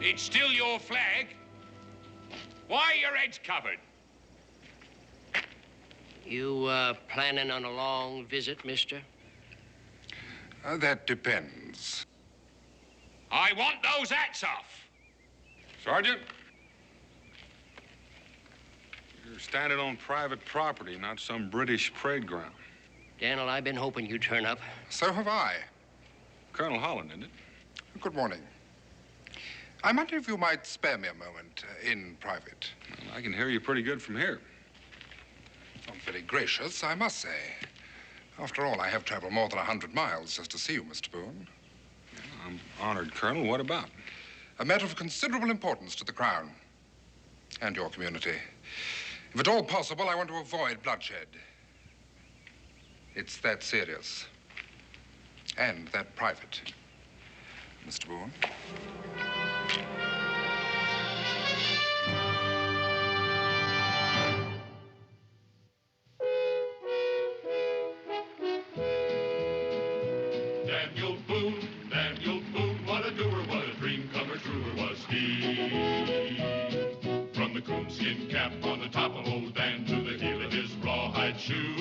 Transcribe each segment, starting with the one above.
It's still your flag. Why are your heads covered? You, planning on a long visit, mister? That depends. I want those hats off. Sergeant, you're standing on private property, not some British parade ground. Daniel, I've been hoping you'd turn up. So have I. Colonel Holland, isn't it? Good morning. I wonder if you might spare me a moment in private. Well, I can hear you pretty good from here. Not very gracious, I must say. After all, I have traveled more than 100 miles just to see you, Mr. Boone. I'm honored, Colonel. What about? A matter of considerable importance to the Crown and your community. If at all possible, I want to avoid bloodshed. It's that serious and that private, Mr. Boone. Daniel Boone, what a doer, what a dream comer, truer was he. From the coonskin cap on the top of old Dan to the heel of his rawhide shoe,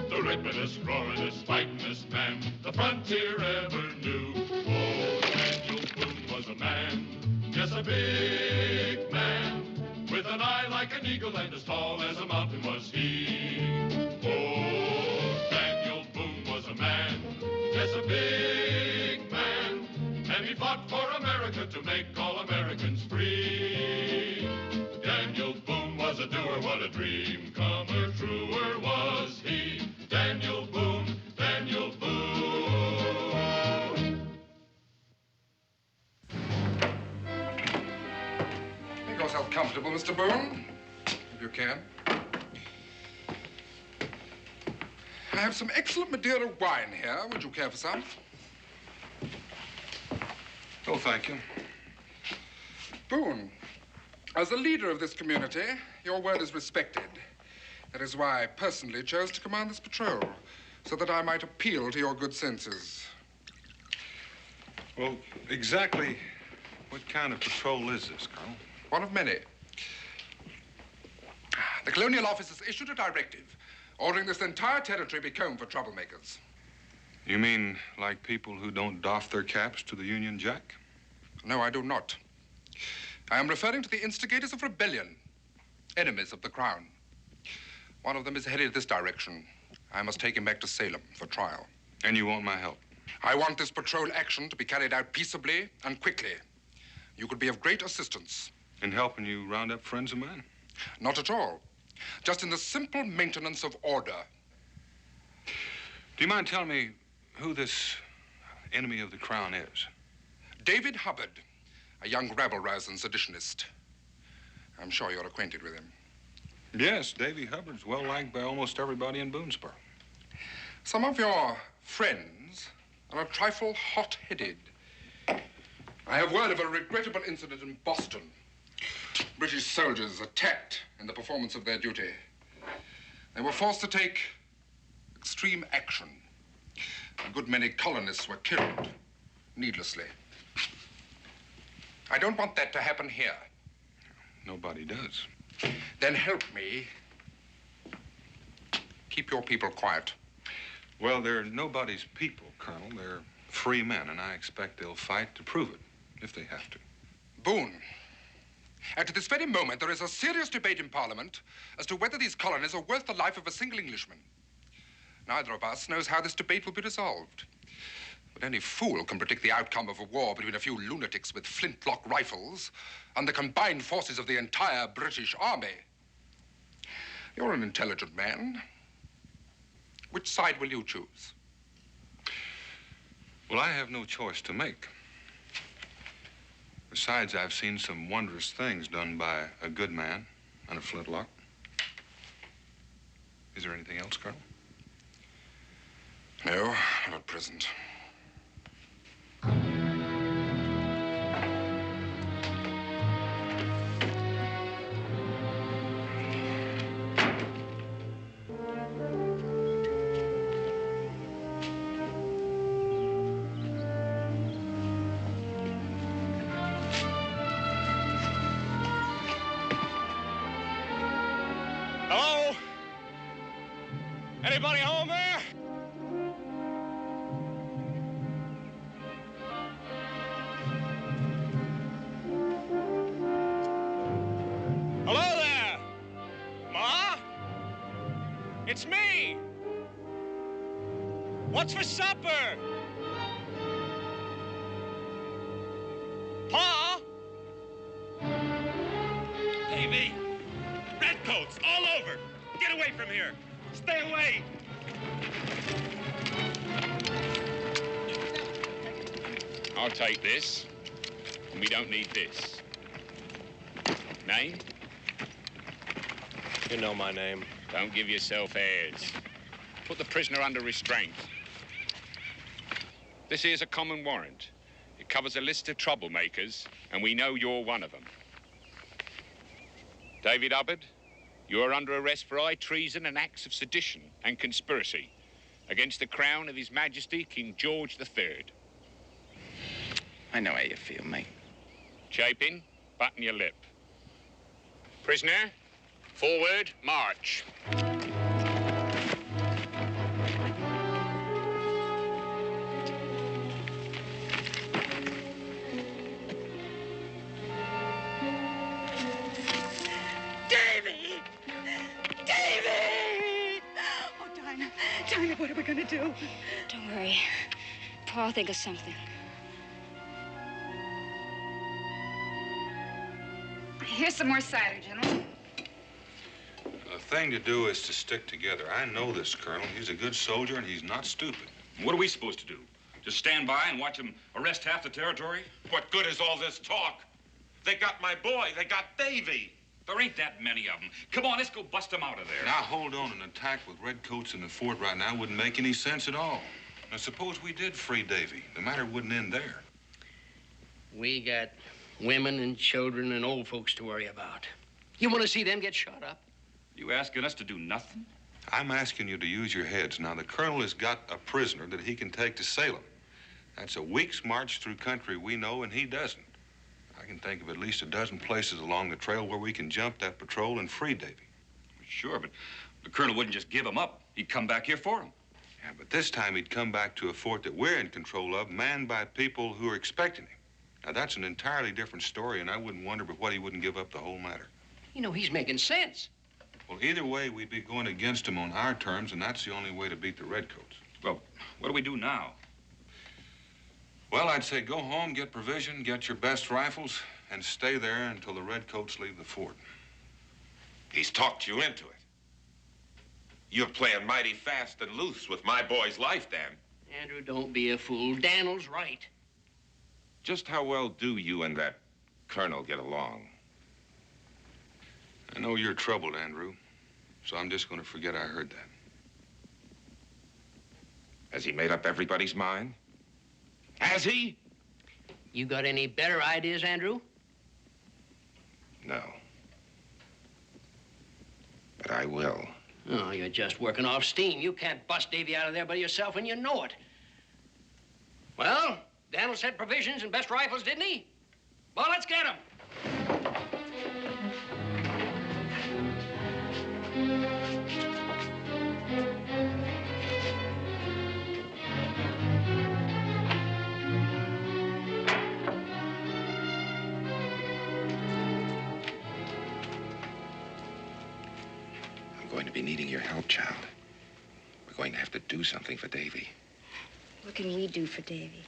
the ripidest, roaringest, fightingest man the frontier ever knew. Oh, Daniel Boone was a man, yes, a big man, with an eye like an eagle and as tall as a mountain was he. Oh, Daniel Boone was a man, yes, a big man, and he fought for America to make all Americans free. Daniel Boone was a doer, what a dream comer, truer was he. Daniel Boone, Daniel Boone. Make yourself comfortable, Mr. Boone, if you can. I have some excellent Madeira wine here. Would you care for some? Oh, thank you. Boone, as the leader of this community, your word is respected. That is why I personally chose to command this patrol, so that I might appeal to your good senses. Well, exactly what kind of patrol is this, Colonel? One of many. The Colonial Office has issued a directive ordering this entire territory be combed for troublemakers. You mean like people who don't doff their caps to the Union Jack? No, I do not. I am referring to the instigators of rebellion, enemies of the Crown. One of them is headed this direction. I must take him back to Salem for trial. And you want my help? I want this patrol action to be carried out peaceably and quickly. You could be of great assistance. In helping you round up friends of mine? Not at all. Just in the simple maintenance of order. Do you mind telling me who this enemy of the Crown is? David Hubbard, a young rabble-rouser and seditionist. I'm sure you're acquainted with him. Yes, Davy Hubbard's well liked by almost everybody in Boonesboro. Some of your friends are a trifle hot-headed. I have word of a regrettable incident in Boston. British soldiers attacked in the performance of their duty. They were forced to take extreme action. A good many colonists were killed needlessly. I don't want that to happen here. Nobody does. Then help me. Keep your people quiet. Well, they're nobody's people, Colonel. They're free men, and I expect they'll fight to prove it, if they have to. Boone, at this very moment, there is a serious debate in Parliament as to whether these colonies are worth the life of a single Englishman. Neither of us knows how this debate will be resolved. But any fool can predict the outcome of a war between a few lunatics with flintlock rifles and the combined forces of the entire British Army. You're an intelligent man. Which side will you choose? Well, I have no choice to make. Besides, I've seen some wondrous things done by a good man and a flintlock. Is there anything else, Colonel? No, not at present. Hello? Anybody home there? Hello there? Ma? It's me. What's for supper? Pa? Davy! Redcoats all over! Get away from here! Stay away! I'll take this. And we don't need this. Name? You know my name. Don't give yourself airs. Put the prisoner under restraint. This here's a common warrant. It covers a list of troublemakers, and we know you're one of them. David Hubbard, you are under arrest for high treason and acts of sedition and conspiracy against the crown of His Majesty King George III. I know how you feel, mate. Chapin, button your lip. Prisoner, forward, march. Davy! Davy! Oh, Dinah. Dinah, what are we going to do? Don't worry. Paul will think of something. Here's some more cider, gentlemen. The thing to do is to stick together. I know this Colonel. He's a good soldier, and he's not stupid. What are we supposed to do? Just stand by and watch him arrest half the territory? What good is all this talk? They got my boy. They got Davy. There ain't that many of them. Come on, let's go bust them out of there. Now, hold on. An attack with redcoats in the fort right now wouldn't make any sense at all. Now, suppose we did free Davy. The matter wouldn't end there. We got women and children and old folks to worry about. You want to see them get shot up? You asking us to do nothing? I'm asking you to use your heads. Now, the Colonel has got a prisoner that he can take to Salem. That's a week's march through country we know, and he doesn't. I can think of at least a dozen places along the trail where we can jump that patrol and free Davy. Sure, but the Colonel wouldn't just give him up. He'd come back here for him. Yeah, but this time he'd come back to a fort that we're in control of, manned by people who are expecting him. Now, that's an entirely different story, and I wouldn't wonder but what he wouldn't give up the whole matter. You know, he's making sense. Well, either way, we'd be going against him on our terms, and that's the only way to beat the redcoats. Well, what do we do now? Well, I'd say go home, get provision, get your best rifles, and stay there until the redcoats leave the fort. He's talked you into it. You're playing mighty fast and loose with my boy's life, Dan. Andrew, don't be a fool. Daniel's right. Just how well do you and that colonel get along? I know you're troubled, Andrew, so I'm just going to forget I heard that. Has he made up everybody's mind? Has he? You got any better ideas, Andrew? No. But I will. Oh, you're just working off steam. You can't bust Davy out of there by yourself, and you know it. Well, Daniel said provisions and best rifles, didn't he? Well, let's get them. I'm going to be needing your help, child. We're going to have to do something for Davy. What can we do for Davy?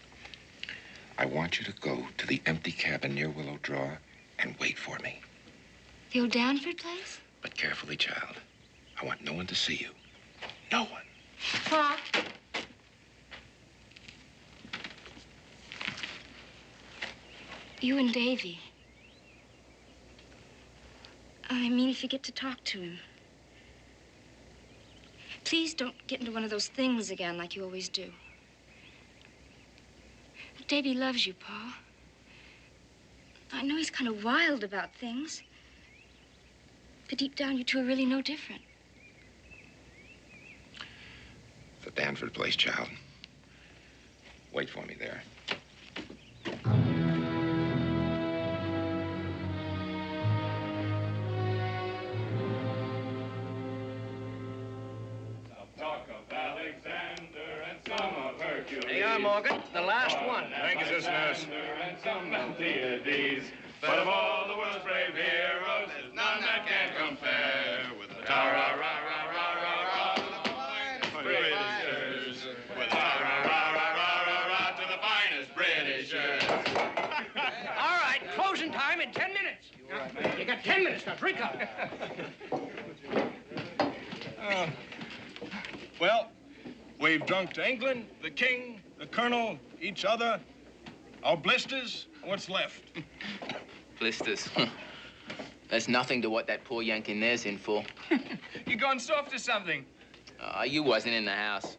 I want you to go to the empty cabin near Willow Draw and wait for me. The old Downford place? But carefully, child. I want no one to see you. No one. Pa? You and Davy. I mean, if you get to talk to him. Please don't get into one of those things again like you always do. Davy loves you, Pa. I know he's kind of wild about things. But deep down, you two are really no different. The Danford place, child. Wait for me there. They are, Morgan. The last one. Thank you, Sister Nurse. And some Miltiades. But of all the world's brave heroes, there's none that can compare with the ta-ra-ra-ra-ra-ra-ra to the finest Britishers. With the ta-ra-ra-ra-ra-ra to the finest Britishers. All right, closing time in 10 minutes. You got 10 minutes now. Drink up. Well, we've drunk to England, the King, the Colonel, each other, our blisters. What's left? Blisters. That's nothing to what that poor Yank in there's in for. You gone soft or something? You wasn't in the house.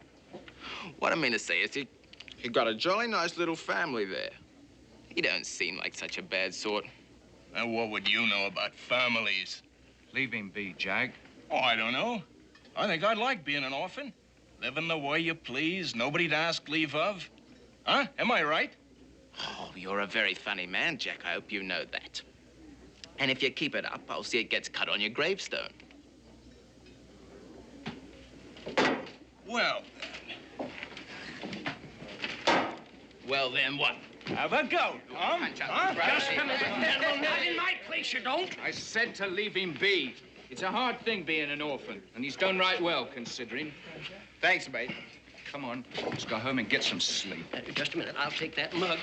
What I mean to say is you got a jolly nice little family there. He don't seem like such a bad sort. And what would you know about families? Leave him be, Jag. Oh, I don't know. I think I'd like being an orphan. Living the way you please, nobody to ask leave of. Huh? Am I right? Oh, you're a very funny man, Jack. I hope you know that. And if you keep it up, I'll see it gets cut on your gravestone. Well, Well, then what? have a go, Tom. Huh? Just a minute, gentlemen. Not in my place, you don't. I said to leave him be. It's a hard thing being an orphan, and he's done right well, considering. Thanks, mate. Come on, let's go home and get some sleep. Just a minute. I'll take that mug.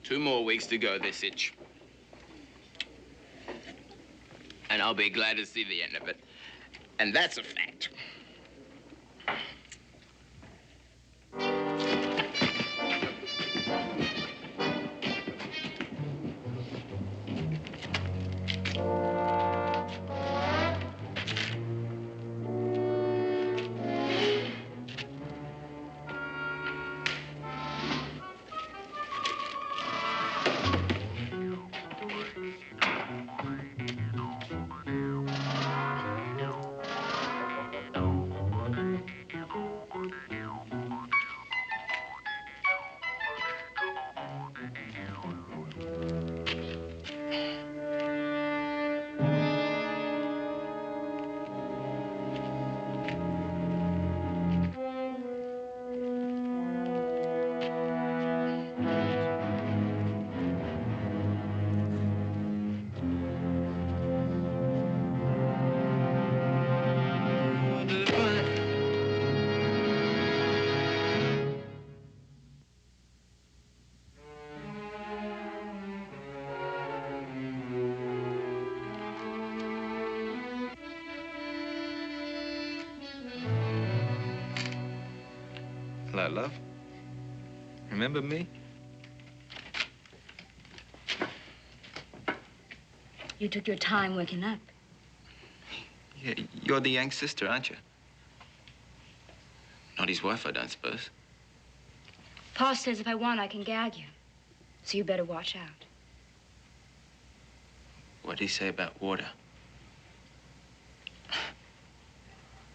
Two more weeks to go this itch. And I'll be glad to see the end of it. And that's a fact. Hello, love. Remember me? You took your time waking up. Yeah, you're the Yank's sister, aren't you? Not his wife, I don't suppose. Pa says if I want, I can gag you. So you better watch out. What did he say about water?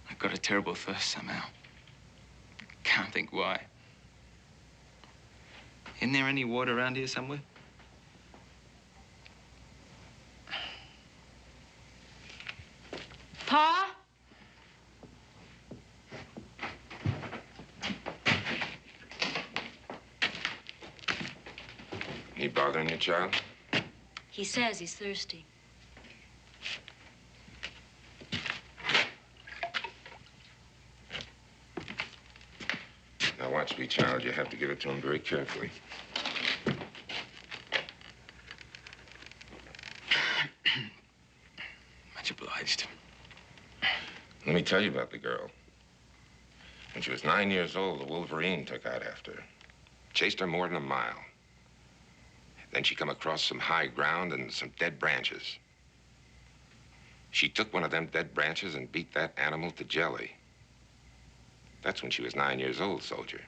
I've got a terrible thirst somehow. Can't think why. Isn't there any water around here somewhere? Pa? He bothering you, child? He says he's thirsty. Now watch me, child. You have to give it to him very carefully. Much obliged. Let me tell you about the girl. When she was 9 years old, the Wolverine took out after her. Chased her more than a mile. Then she come across some high ground and some dead branches. She took one of them dead branches and beat that animal to jelly. That's when she was 9 years old, soldier.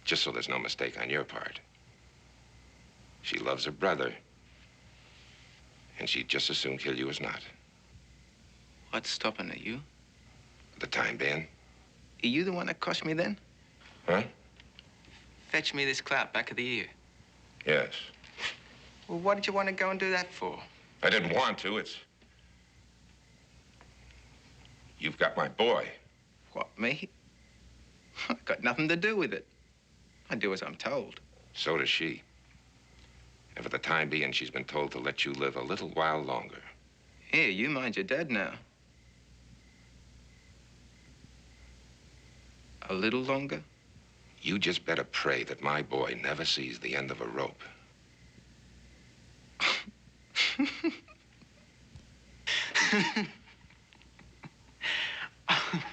Just so there's no mistake on your part. She loves her brother, and she'd just as soon kill you as not. What's stopping her, you? For the time being. Are you the one that cost me then? Huh? Fetch me this clout back of the ear. Yes. Well, what did you want to go and do that for? I didn't want to. You've got my boy. What, me? I've got nothing to do with it. I do as I'm told. So does she. And for the time being, she's been told to let you live a little while longer. Here, you mind your dad now. A little longer? You just better pray that my boy never sees the end of a rope.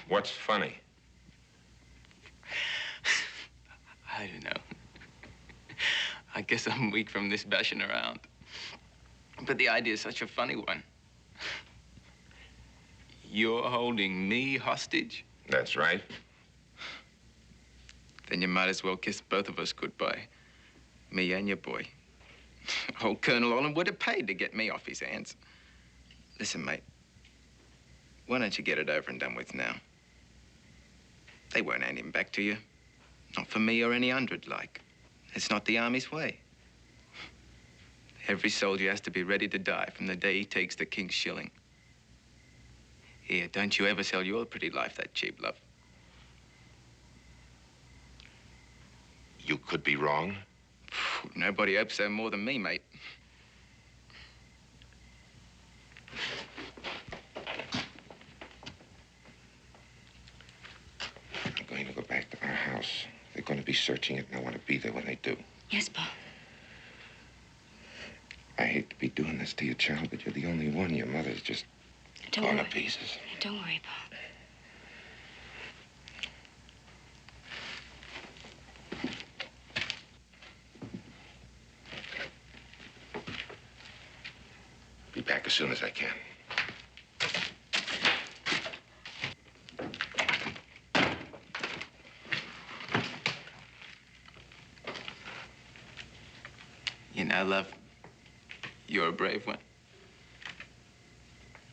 What's funny? I don't know. I guess I'm weak from this bashing around. But the idea is such a funny one. You're holding me hostage? That's right. Then you might as well kiss both of us goodbye. Me and your boy. Old Colonel Olin would have paid to get me off his hands. Listen, mate. Why don't you get it over and done with now? They won't hand him back to you. Not for me or any 100 like. It's not the Army's way. Every soldier has to be ready to die from the day he takes the King's Shilling. Here, don't you ever sell your pretty life that cheap, love. You could be wrong. Nobody hopes so more than me, mate. I'm going to go back to our house. They're going to be searching it, and I want to be there when they do. Yes, Pa. I hate to be doing this to you, child, but you're the only one. Your mother's just gone to pieces. Don't worry, Pa. Be back as soon as I can. You know, love, you're a brave one.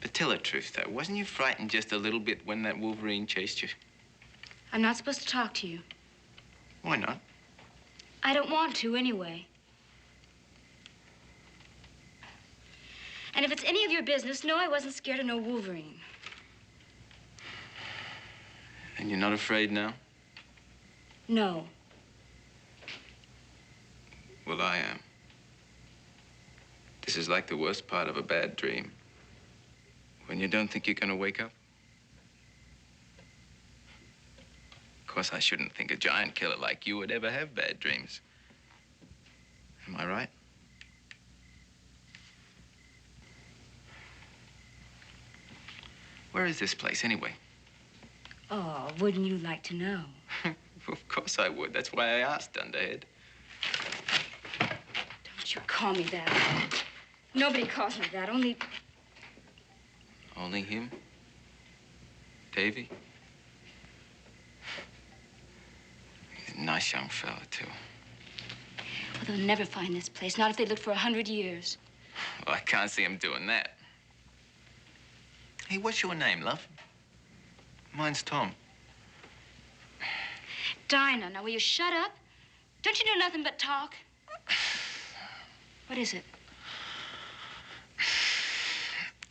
But tell the truth, though. Wasn't you frightened just a little bit when that Wolverine chased you? I'm not supposed to talk to you. Why not? I don't want to, anyway. And if it's any of your business, no, I wasn't scared of no Wolverine. And you're not afraid now? No. Well, I am. This is like the worst part of a bad dream. When you don't think you're gonna wake up. Of course, I shouldn't think a giant killer like you would ever have bad dreams. Am I right? Where is this place, anyway? Oh, wouldn't you like to know? Of course I would. That's why I asked, Underhead. Don't you call me that. Nobody calls me that, only... Only him? Davy? He's a nice young fella, too. Well, they'll never find this place, not if they looked for 100 years. Well, I can't see him doing that. Hey, what's your name, love? Mine's Tom. Dinah, now will you shut up? Don't you do nothing but talk? What is it?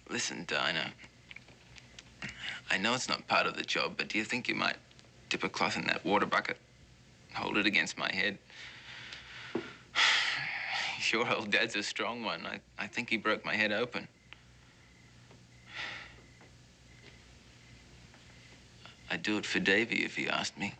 Listen, Dinah. I know it's not part of the job, but do you think you might dip a cloth in that water bucket? Hold it against my head? Your old dad's a strong one. I think he broke my head open. I'd do it for Davy if he asked me.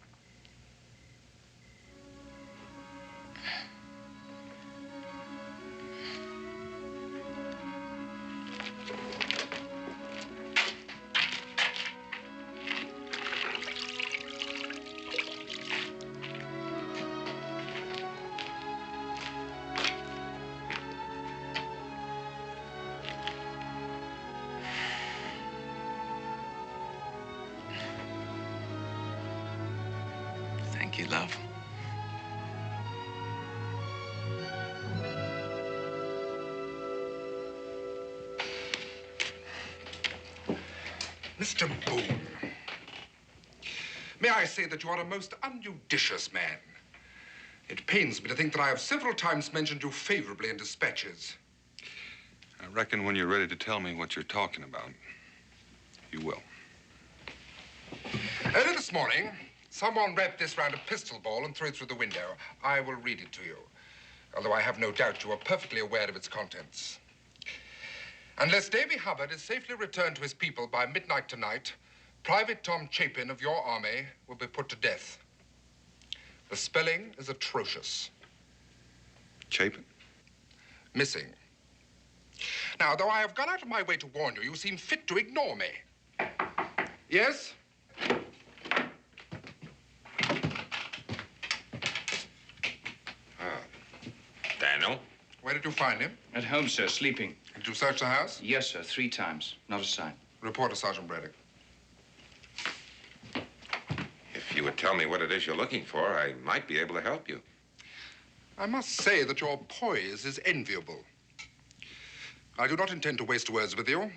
love. Mr. Boone, may I say that you are a most unjudicious man. It pains me to think that I have several times mentioned you favorably in dispatches. I reckon when you're ready to tell me what you're talking about, you will. Early this morning, someone wrapped this round a pistol ball and threw it through the window. I will read it to you, although I have no doubt you are perfectly aware of its contents. Unless Davy Hubbard is safely returned to his people by midnight tonight, Private Tom Chapin of your army will be put to death. The spelling is atrocious. Chapin? Missing. Now, though I have gone out of my way to warn you, you seem fit to ignore me. Yes? Daniel? Where did you find him? At home, sir, sleeping. Did you search the house? Yes, sir, 3 times. Not a sign. Report to Sergeant Braddock. If you would tell me what it is you're looking for, I might be able to help you. I must say that your poise is enviable. I do not intend to waste words with you,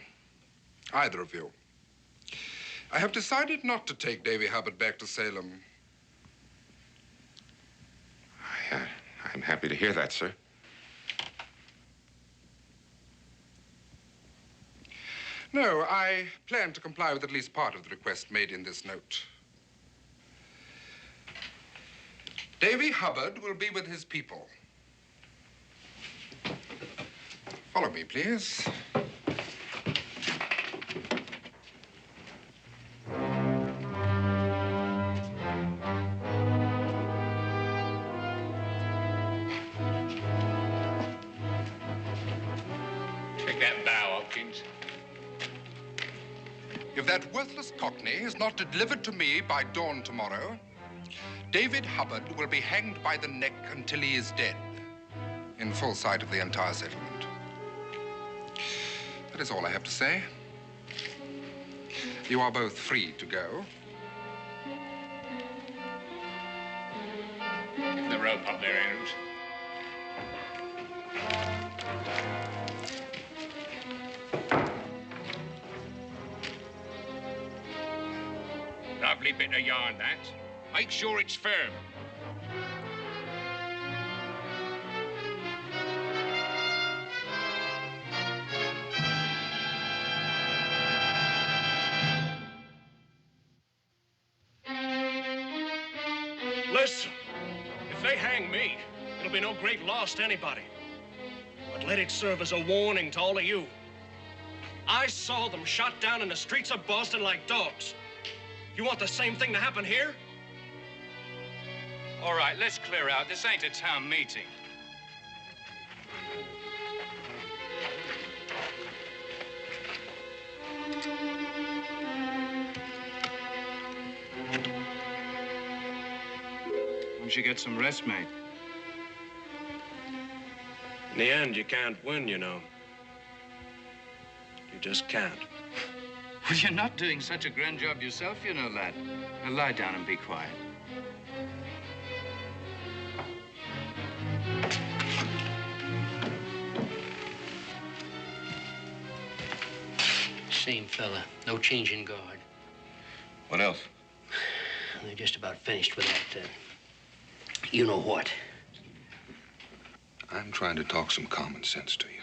either of you. I have decided not to take Davy Hubbard back to Salem. I'm happy to hear that, sir. No, I plan to comply with at least part of the request made in this note. Davy Hubbard will be with his people. Follow me, please. Take that bow, Hopkins. If that worthless Cockney is not delivered to me by dawn tomorrow, David Hubbard will be hanged by the neck until he is dead, in full sight of the entire settlement. That is all I have to say. You are both free to go. Give the rope up there, Andrews. Lovely bit of yarn, that. Make sure it's firm. Listen, if they hang me, it'll be no great loss to anybody. But let it serve as a warning to all of you. I saw them shot down in the streets of Boston like dogs. You want the same thing to happen here? All right, let's clear out. This ain't a town meeting. Why don't you get some rest, mate? In the end, you can't win, you know. You just can't. Well, you're not doing such a grand job yourself, you know, lad. Now lie down and be quiet. Same fella. No change in guard. What else? They're just about finished with that, you know what. I'm trying to talk some common sense to you.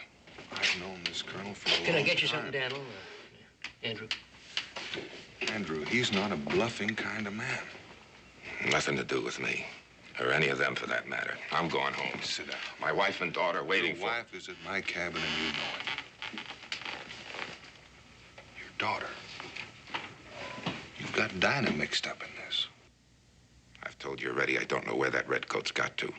I've known this colonel for a long time. Can I get you something, Daniel? Andrew? Andrew, he's not a bluffing kind of man. Nothing to do with me. Or any of them, for that matter. I'm going home. Sit down. My wife and daughter waiting Your wife is at my cabin and you know it. Your daughter. You've got Dinah mixed up in this. I've told you already I don't know where that redcoat's got to.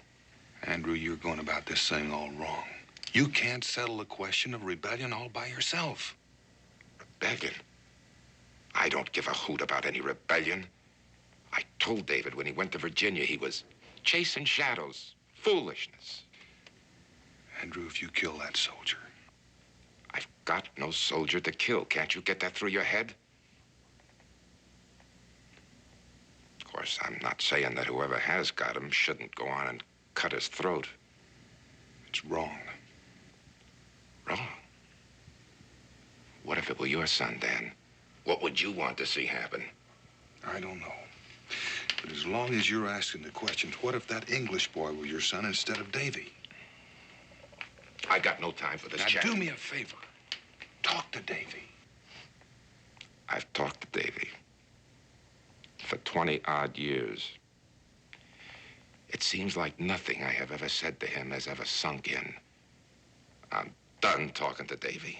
Andrew, you're going about this thing all wrong. You can't settle the question of rebellion all by yourself. Rebellion? I don't give a hoot about any rebellion. I told David when he went to Virginia he was chasing shadows, foolishness. Andrew, if you kill that soldier. I've got no soldier to kill. Can't you get that through your head? Of course, I'm not saying that whoever has got him shouldn't go on and cut his throat. It's wrong. Wrong? What if it were your son, Dan? What would you want to see happen? I don't know. But as long as you're asking the questions, what if that English boy were your son instead of Davy? I got no time for this Now, chat. do me a favor. Talk to Davy. I've talked to Davy for 20-odd years. It seems like nothing I have ever said to him has ever sunk in. I'm done talking to Davy.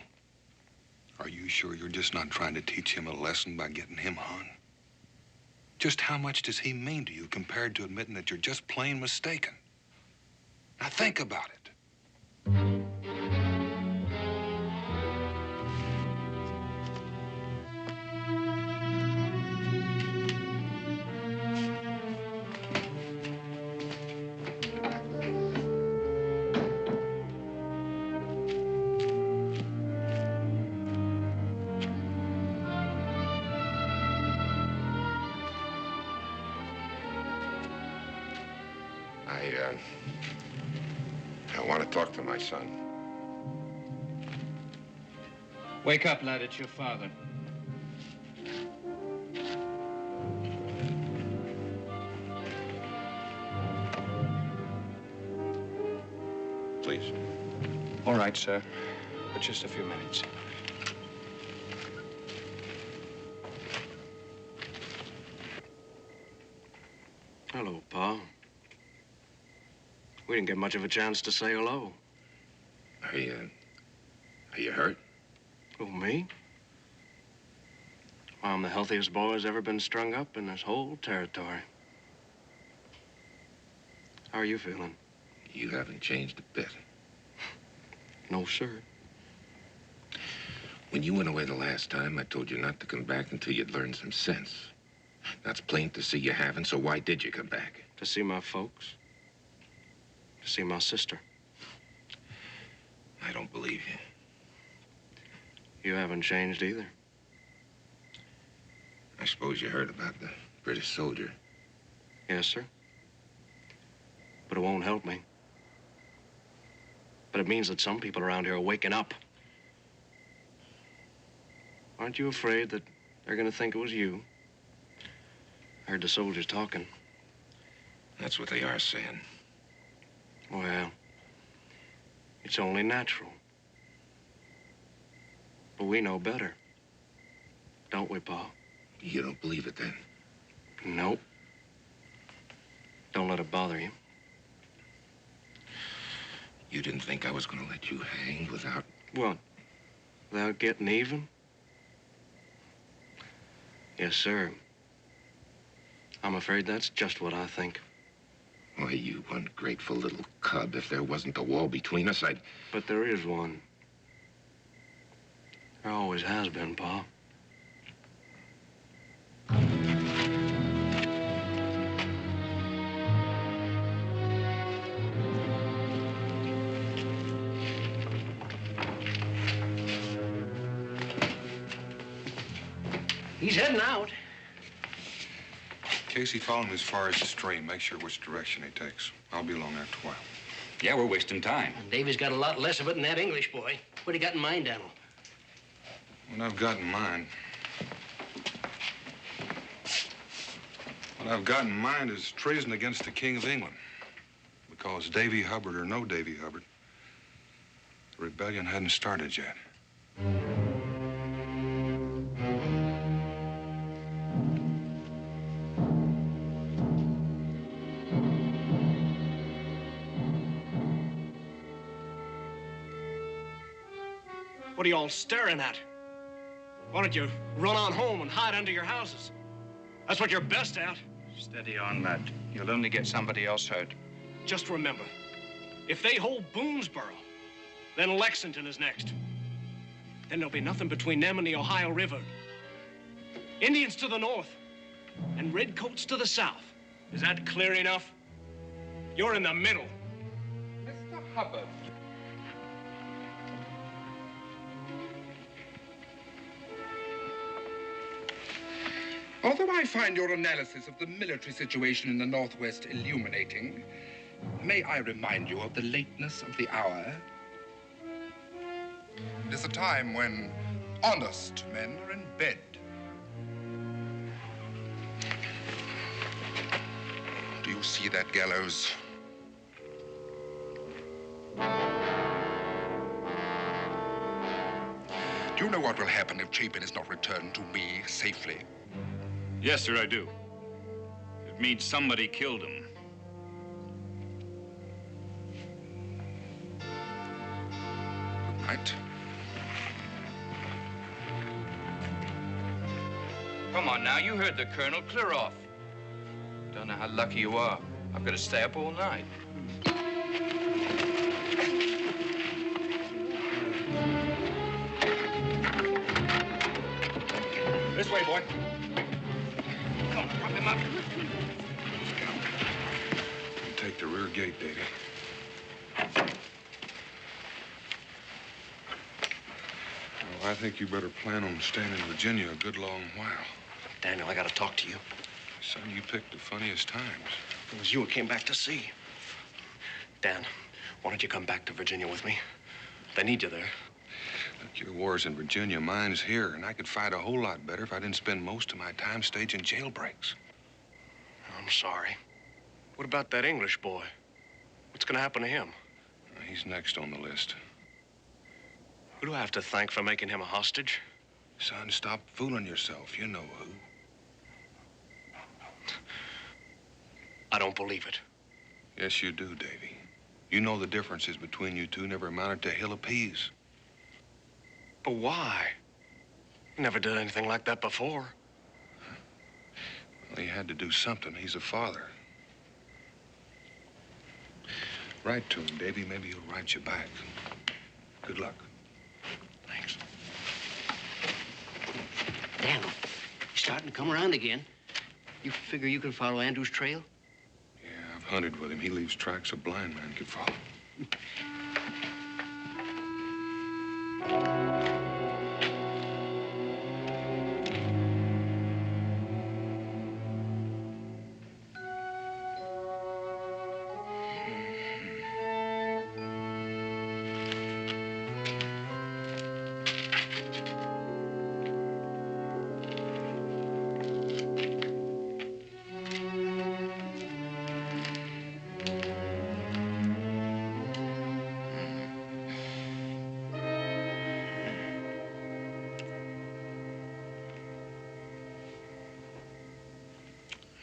Are you sure you're just not trying to teach him a lesson by getting him hung? Just how much does he mean to you compared to admitting that you're just plain mistaken? Now think about it. I want to talk to my son. Wake up, lad. It's your father. Please. All right, sir. But just a few minutes. Hello, Pa. We didn't get much of a chance to say hello. Are you hurt? Who, me? Well, I'm the healthiest boy who's ever been strung up in this whole territory. How are you feeling? You haven't changed a bit. No, sir. When you went away the last time, I told you not to come back until you'd learned some sense. That's plain to see you haven't, so why did you come back? To see my folks. To see my sister. I don't believe you. You haven't changed either. I suppose you heard about the British soldier. Yes, sir. But it won't help me. But it means that some people around here are waking up. Aren't you afraid that they're gonna think it was you? I heard the soldiers talking. That's what they are saying. Well, it's only natural. But we know better. Don't we, Pa? You don't believe it, then? Nope. Don't let it bother you. You didn't think I was going to let you hang without... What? Without getting even? Yes, sir. I'm afraid that's just what I think. Why, you ungrateful little cub. If there wasn't a wall between us, I'd... But there is one. There always has been, Pa. He's heading out. Casey, follow him as far as the stream. Make sure which direction he takes. I'll be along after a while. Yeah, we're wasting time. Davy's got a lot less of it than that English boy. What do you got in mind, Daniel? What I've got in mind... What I've got in mind is treason against the King of England. Because Davy Hubbard or no Davy Hubbard, the rebellion hadn't started yet. What are you all staring at? Why don't you run on home and hide under your houses? That's what you're best at. Steady on, lad. You'll only get somebody else hurt. Just remember, if they hold Boonesboro, then Lexington is next. Then there'll be nothing between them and the Ohio River. Indians to the north and redcoats to the south. Is that clear enough? You're in the middle. Mr. Hubbard. Although I find your analysis of the military situation in the Northwest illuminating, may I remind you of the lateness of the hour? It is a time when honest men are in bed. Do you see that gallows? Do you know what will happen if Chapin is not returned to me safely? Yes, sir, I do. It means somebody killed him. Good night. Come on now, you heard the Colonel. Clear off. Don't know how lucky you are. I've got to stay up all night. This way, boy. Come on, prop him up. You take the rear gate, Davy. Well, I think you better plan on staying in Virginia a good long while. Daniel, I gotta talk to you. Son, you picked the funniest times. It was you who came back to see. Dan, why don't you come back to Virginia with me? They need you there. Look, your war's in Virginia, mine's here, and I could fight a whole lot better if I didn't spend most of my time staging jailbreaks. I'm sorry. What about that English boy? What's gonna happen to him? He's next on the list. Who do I have to thank for making him a hostage? Son, stop fooling yourself. You know who. I don't believe it. Yes, you do, Davy. You know the differences between you two never amounted to a hill of peas. But why? He never did anything like that before. Well, he had to do something. He's a father. Write to him, Davy. Maybe he'll write you back. Good luck. Thanks. Daniel, you're starting to come around again. You figure you can follow Andrew's trail? Yeah, I've hunted with him. He leaves tracks a blind man could follow.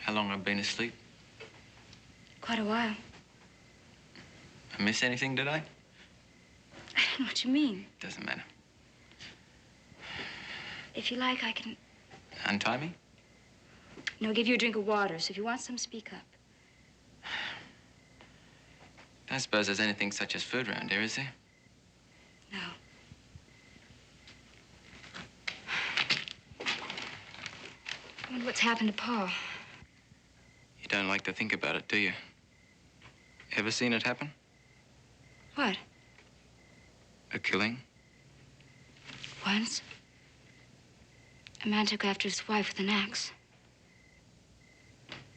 How long I've been asleep? Quite a while. I miss anything, did I? I don't know what you mean. Doesn't matter. If you like, I can... Untie me? No, give you a drink of water. So if you want some, speak up. Don't suppose there's anything such as food around here, is there? No. I wonder what's happened to Pa. You don't like to think about it, do you? Ever seen it happen? What? A killing? Once. A man took after his wife with an axe.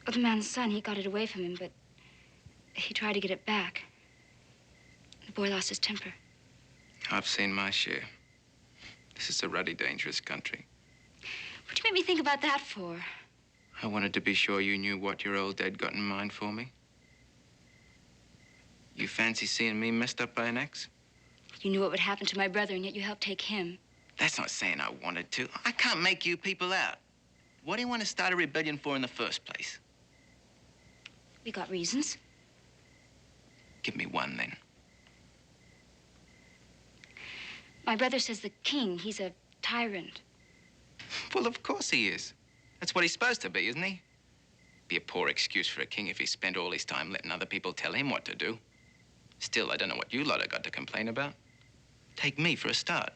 Well, the man's son, he got it away from him, but he tried to get it back. The boy lost his temper. I've seen my share. This is a ruddy, dangerous country. What'd you make me think about that for? I wanted to be sure you knew what your old dad got in mind for me. You fancy seeing me messed up by an axe? You knew what would happen to my brother, and yet you helped take him. That's not saying I wanted to. I can't make you people out. What do you want to start a rebellion for in the first place? We got reasons. Give me one, then. My brother says the king, he's a tyrant. Well, of course he is. That's what he's supposed to be, isn't he? Be a poor excuse for a king if he spent all his time letting other people tell him what to do. Still, I don't know what you lot have got to complain about. Take me for a start.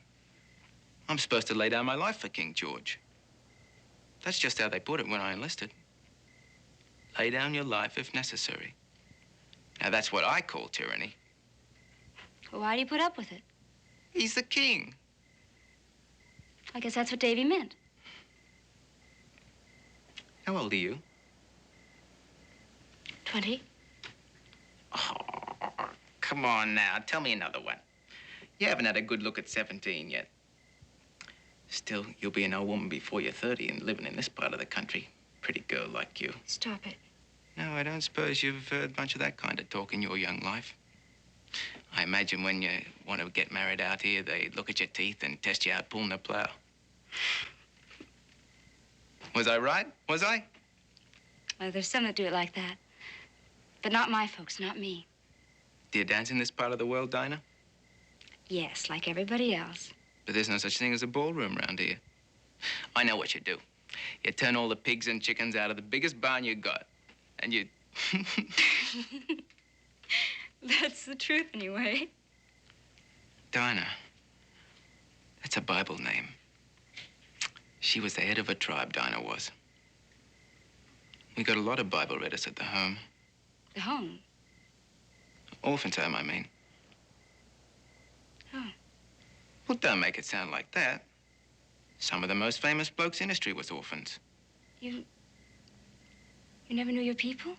I'm supposed to lay down my life for King George. That's just how they put it when I enlisted. Lay down your life if necessary. Now, that's what I call tyranny. Well, why do you put up with it? He's the king. I guess that's what Davy meant. How old are you? 20. Oh, come on now. Tell me another one. You haven't had a good look at 17 yet. Still, you'll be an old woman before you're 30 and living in this part of the country. Pretty girl like you. Stop it. No, I don't suppose you've heard much of that kind of talk in your young life. I imagine when you want to get married out here, they look at your teeth and test you out pulling the plow. Was I right? Was I? Well, there's some that do it like that. But not my folks, not me. Do you dance in this part of the world, Dinah? Yes, like everybody else. But there's no such thing as a ballroom around here. I know what you do. You turn all the pigs and chickens out of the biggest barn you got. And you... That's the truth, anyway. Dinah. That's a Bible name. She was the head of a tribe, Dinah was. We got a lot of Bible readers at the home. The home? Orphan's home, I mean. Oh. Well, don't make it sound like that. Some of the most famous blokes in history was orphans. You never knew your people?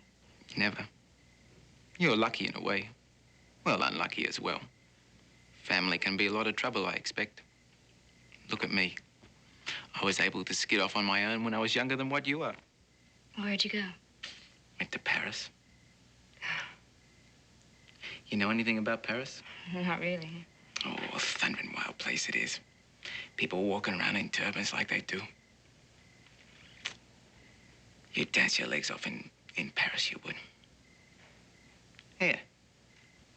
Never. You're lucky in a way. Well, unlucky as well. Family can be a lot of trouble, I expect. Look at me. I was able to skid off on my own when I was younger than what you are. Where'd you go? Went to Paris. You know anything about Paris? Not really. Oh, a thundering wild place it is. People walking around in turbans like they do. You'd dance your legs off in Paris, you would. Here.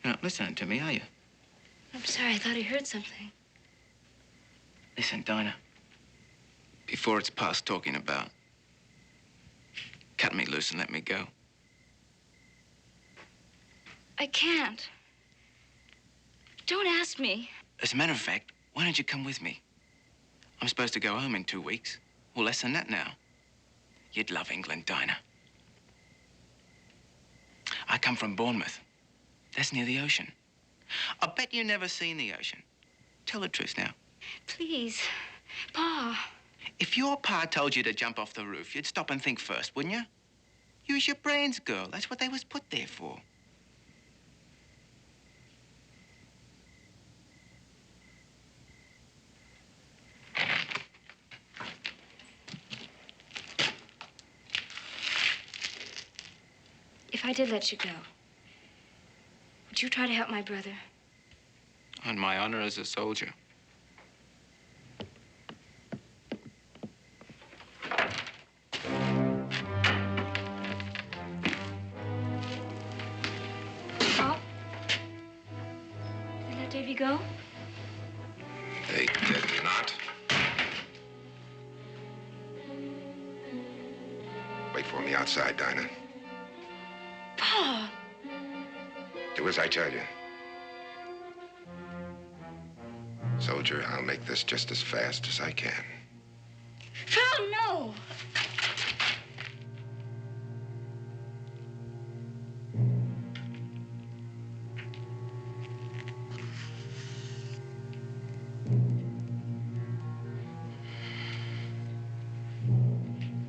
You're not listening to me, are you? I'm sorry, I thought I heard something. Listen, Dinah. Before it's past talking about, cut me loose and let me go. I can't. Don't ask me. As a matter of fact, why don't you come with me? I'm supposed to go home in 2 weeks. Well, less than that now. You'd love England, Dinah. I come from Bournemouth. That's near the ocean. I bet you've never seen the ocean. Tell the truth now. Please, Pa. If your pa told you to jump off the roof, you'd stop and think first, wouldn't you? Use your brains, girl. That's what they was put there for. If I did let you go, would you try to help my brother? On my honor as a soldier. Pa? You let Davy go? They did not. Wait for me outside, Dinah. Pa! Do as I tell you. Soldier, I'll make this just as fast as I can. Oh, no!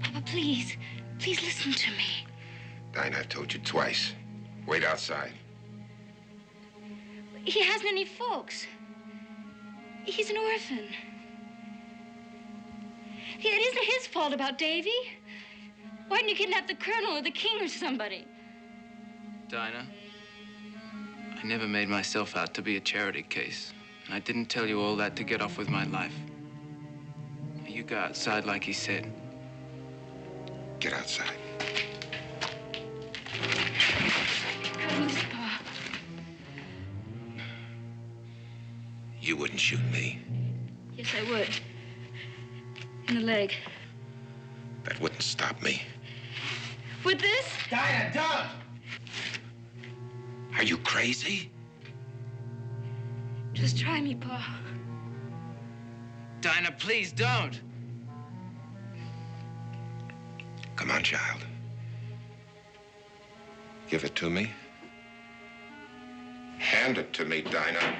Papa, please. Please listen to me. Dinah, I've told you twice. Wait outside. He hasn't any folks. He's an orphan. It isn't his fault about Davy. Why didn't you kidnap the colonel or the king or somebody? Dinah, I never made myself out to be a charity case. And I didn't tell you all that to get off with my life. You go outside like he said. Get outside. Goodness, Pa. You wouldn't shoot me. Yes, I would. In the leg. That wouldn't stop me. With this? Dinah, don't! Are you crazy? Just try me, Pa. Dinah, please don't. Come on, child. Give it to me. Hand it to me, Dinah.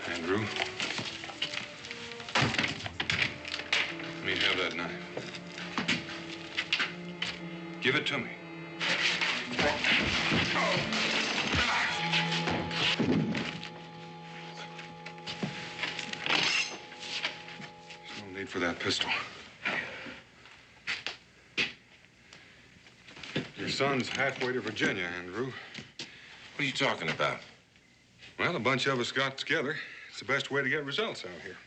Andrew. Give it to me. There's no need for that pistol. Your son's halfway to Virginia, Andrew. What are you talking about? Well, a bunch of us got together. It's the best way to get results out here.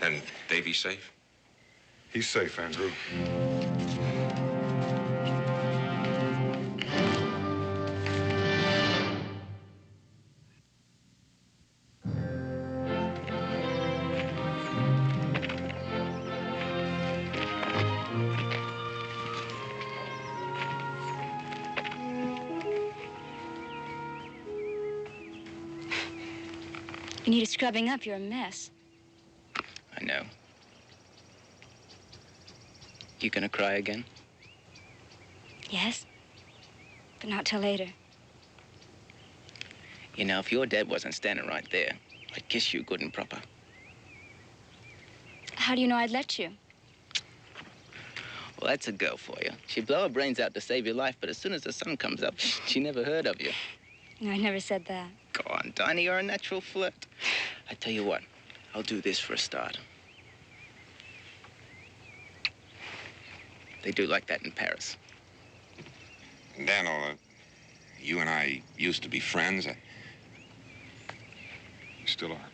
And Davy's safe? He's safe, Andrew. You need a scrubbing up. You're a mess. I know. You gonna cry again? Yes, but not till later. You know, if your dad wasn't standing right there, I'd kiss you good and proper. How do you know I'd let you? Well, that's a girl for you. She'd blow her brains out to save your life, but as soon as the sun comes up, she never heard of you. No, I never said that. Go on, Dinah, you're a natural flirt. I tell you what, I'll do this for a start. They do like that in Paris. Daniel, you and I used to be friends. You still are.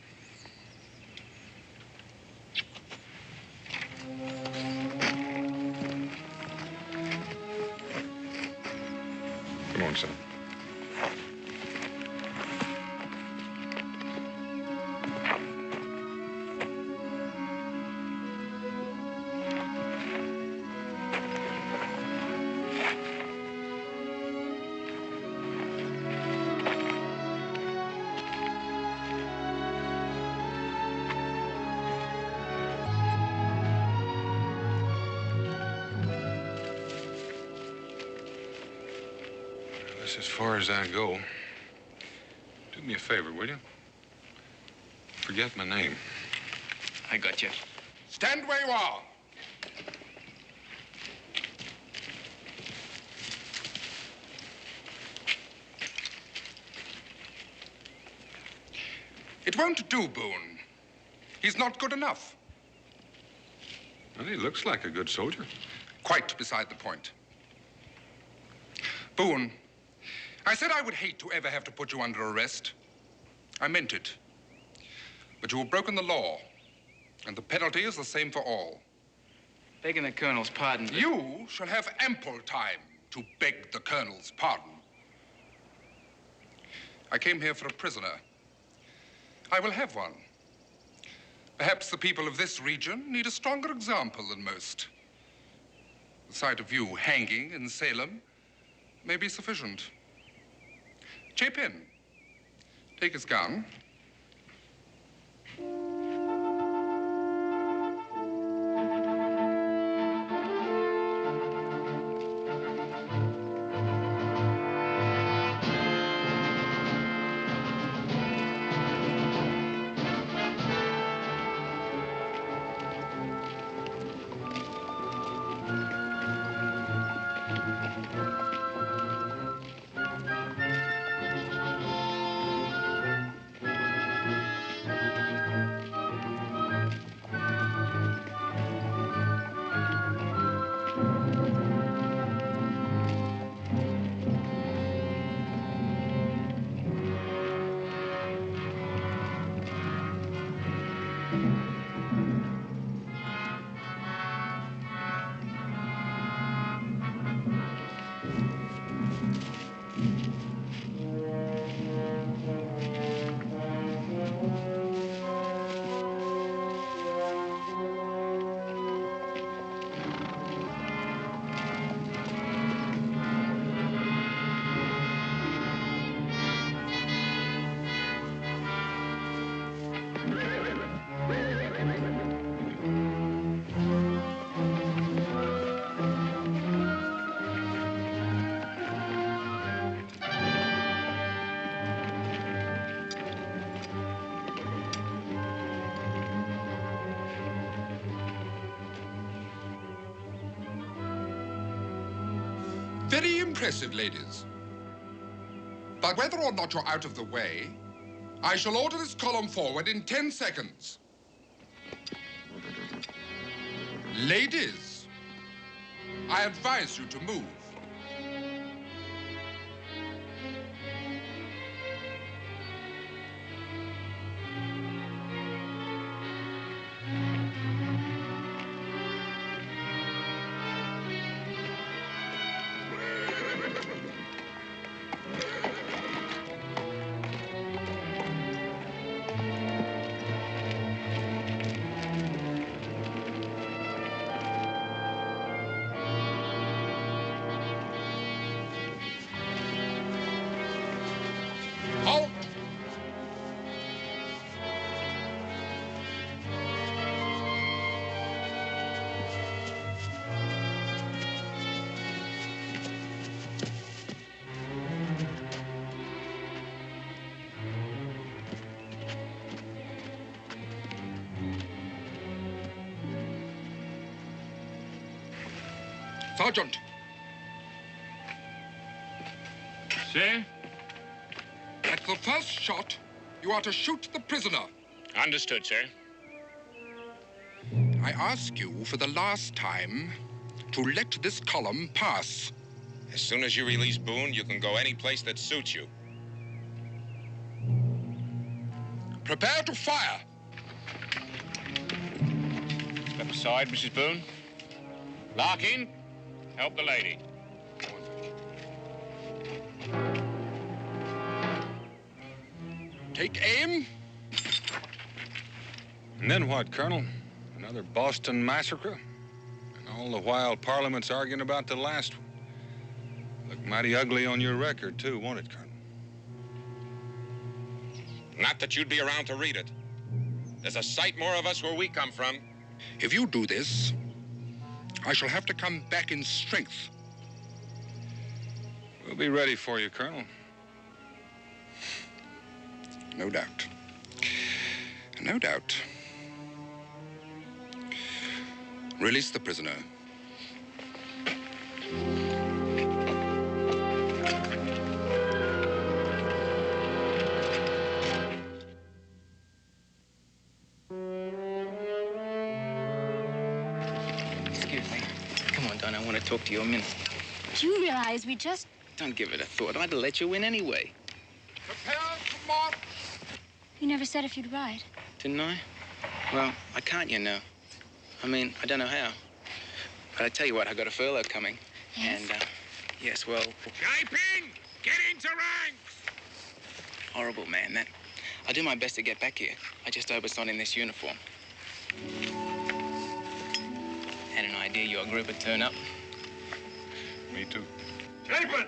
Come on, son. That's as far as I go. Do me a favor, will you? Forget my name. I got you. Stand where you are. It won't do, Boone. He's not good enough. Well, he looks like a good soldier. Quite beside the point. Boone, I said I would hate to ever have to put you under arrest. I meant it. But you have broken the law, and the penalty is the same for all. Begging the Colonel's pardon. You shall have ample time to beg the Colonel's pardon. I came here for a prisoner. I will have one. Perhaps the people of this region need a stronger example than most. The sight of you hanging in Salem may be sufficient. Chapin, take his gun. Very impressive, ladies. But whether or not you're out of the way, I shall order this column forward in 10 seconds. Ladies, I advise you to move. Halt! Sergeant. Sir? At the first shot, you are to shoot the prisoner. Understood, sir. I ask you for the last time to let this column pass. As soon as you release Boone, you can go any place that suits you. Prepare to fire. Step aside, Mrs. Boone. Larkin, help the lady. Take aim. And then what, Colonel? Another Boston massacre? And all the while Parliament's arguing about the last one. Look mighty ugly on your record, too, won't it, Colonel? Not that you'd be around to read it. There's a sight more of us where we come from. If you do this, I shall have to come back in strength. We'll be ready for you, Colonel. No doubt. No doubt. Release the prisoner. Excuse me. Come on, Don, I want to talk to you a minute. Do you realize we just... Don't give it a thought. I'd let you in anyway. Prepare to march. You never said if you'd ride. Didn't I? Well, I can't, you know. I mean, I don't know how. But I tell you what, I got a furlough coming. Yes? And, yes, well... Shaping! Get into ranks! Horrible, man, that. I'll do my best to get back here. I just hope it's not in this uniform. Had an idea your group would turn up. Me too. Shaping!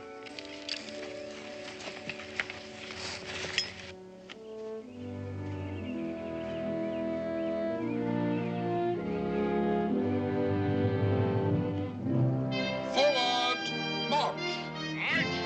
Forward, march. March!